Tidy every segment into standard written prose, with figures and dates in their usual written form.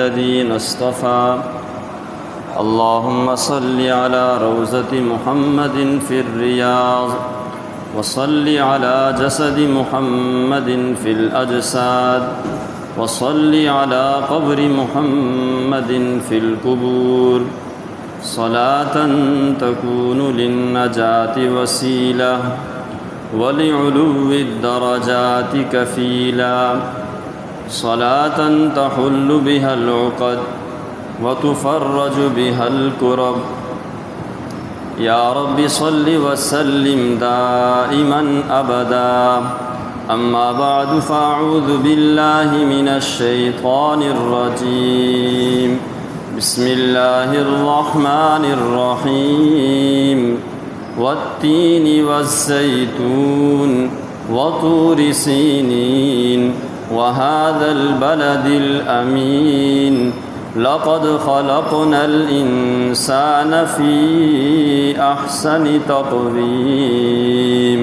الذين اصطفى اللهم صل على روضة محمد في الرياض وصل على جسد محمد في الأجساد وصل على قبر محمد في القبور صلاة تكون للنجاة وسيلة ولعلو الدرجات كفيلا صلاة تحل بها العقد وتفرج بها الكرب يا رب صل وسلم دائما أبدا. أما بعد فأعوذ بالله من الشيطان الرجيم. بسم الله الرحمن الرحيم. والتين والزيتون وطور سينين وهذا البلد الأمين لقد خلقنا الإنسان في أحسن تقويم.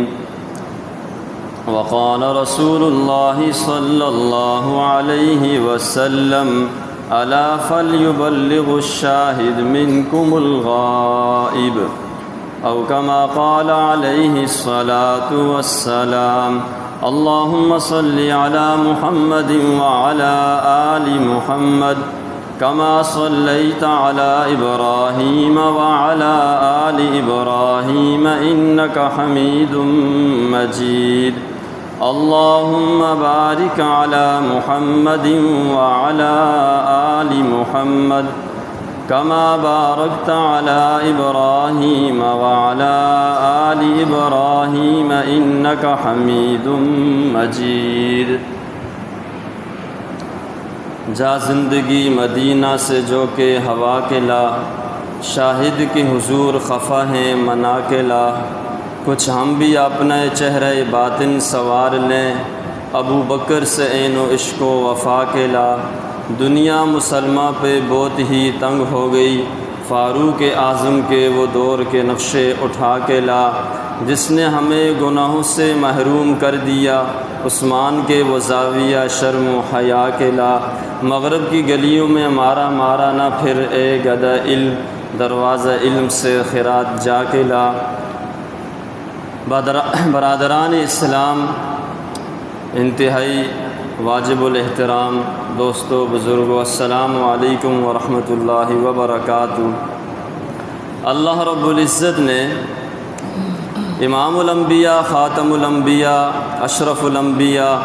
وقال رسول الله صلى الله عليه وسلم ألا فليبلغ الشاهد منكم الغائب أو كما قال عليه الصلاة والسلام. اللهم صل على محمد وعلى آل محمد كما صليت على إبراهيم وعلى آل إبراهيم إنك حميد مجيد. اللهم بارك على محمد وعلى آل محمد كما باركت على إبراهيم وعلى آل إبراهيم إنك حميد مجيد. جا زندگی مدینہ سے جو کہ ہوا کے لا، شاہد کی حضور خفا ہیں منا کے لا. کچھ ہم بھی اپنا چہرہ باطن سوار لیں، ابو بکر سے عین و عشق و وفا کے لا. دنیا مسلمہ پہ بہت ہی تنگ ہو گئی، فاروق اعظم کے وہ دور کے نقشے اٹھا کے لا. جس نے ہمیں گناہوں سے محروم کر دیا، عثمان کے وہ زاویہ شرم و حیا کے لا. مغرب کی گلیوں میں مارا مارا نہ پھر اے گدہ علم، دروازہ علم سے خیرات جا کے لا. برادران اسلام، انتہائی واجب الاحترام دوستو بزرگو، السلام علیکم ورحمۃ اللہ وبرکاتہ. اللہ رب العزت نے امام الانبیاء، خاتم الانبیاء، اشرف الانبیاء،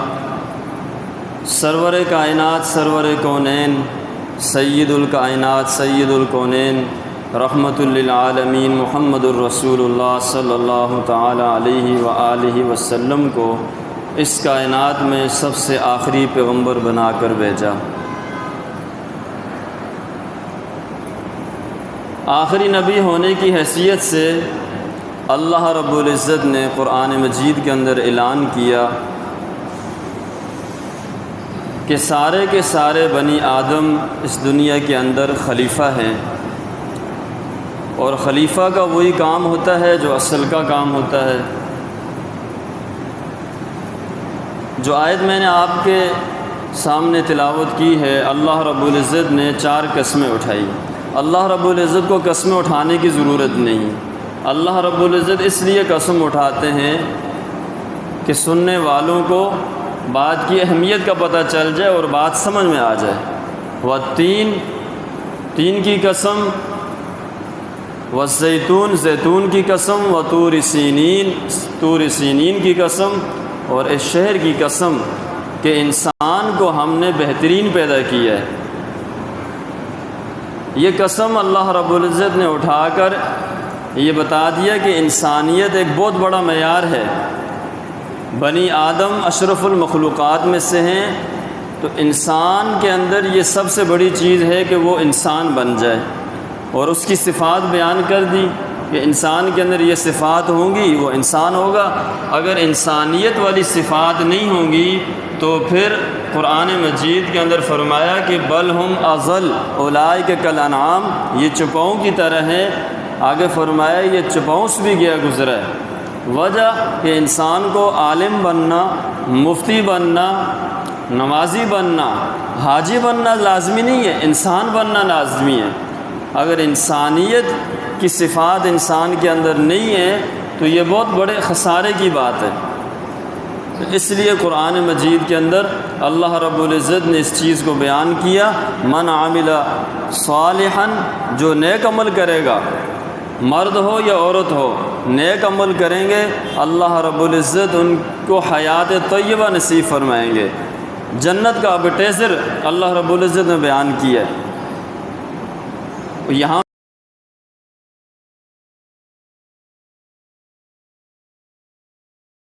سرور کائنات، سرور کونین، سید الکائنات، سید الکونین، رحمت للعالمین محمد الرسول اللہ صلی اللہ تعالی علیہ وآلہ وسلم کو اس کائنات میں سب سے آخری پیغمبر بنا کر بھیجا. آخری نبی ہونے کی حیثیت سے اللہ رب العزت نے قرآن مجید کے اندر اعلان کیا کہ سارے کے سارے بنی آدم اس دنیا کے اندر خلیفہ ہیں، اور خلیفہ کا وہی کام ہوتا ہے جو اصل کا کام ہوتا ہے. جو آیت میں نے آپ کے سامنے تلاوت کی ہے، اللہ رب العزت نے 4 قسمیں اٹھائی. اللہ رب العزت کو قسمیں اٹھانے کی ضرورت نہیں. اللہ رب العزت اس لیے قسم اٹھاتے ہیں کہ سننے والوں کو بات کی اہمیت کا پتہ چل جائے اور بات سمجھ میں آ جائے. والتین، تین کی قسم، والزیتون، زیتون کی قسم، وطور سینین، طور سینین کی قسم، اور اس شہر کی قسم کہ انسان کو ہم نے بہترین پیدا کیا ہے. یہ قسم اللہ رب العزت نے اٹھا کر یہ بتا دیا کہ انسانیت ایک بہت بڑا معیار ہے. بنی آدم اشرف المخلوقات میں سے ہیں، تو انسان کے اندر یہ سب سے بڑی چیز ہے کہ وہ انسان بن جائے، اور اس کی صفات بیان کر دی کہ انسان کے اندر یہ صفات ہوں گی وہ انسان ہوگا. اگر انسانیت والی صفات نہیں ہوں گی تو پھر قرآن مجید کے اندر فرمایا کہ بل ہم اضل اولئک کالانعام، یہ چپاؤں کی طرح ہے. آگے فرمایا یہ چپاؤں سے بھی گیا گزرا ہے. وجہ کہ انسان کو عالم بننا، مفتی بننا، نمازی بننا، حاجی بننا لازمی نہیں ہے، انسان بننا لازمی ہے۔ اگر انسانیت کی صفات انسان کے اندر نہیں ہے تو یہ بہت بڑے خسارے کی بات ہے۔ اس لیے قرآن مجید کے اندر اللہ رب العزت نے اس چیز کو بیان کیا، من عامل صالحا، جو نیک عمل کرے گا، مرد ہو یا عورت ہو، نیک عمل کریں گے، اللہ رب العزت ان کو حیات طیبہ نصیب فرمائیں گے۔ جنت کا ایپیٹائزر اللہ رب العزت نے بیان کیا ہے۔ یہاں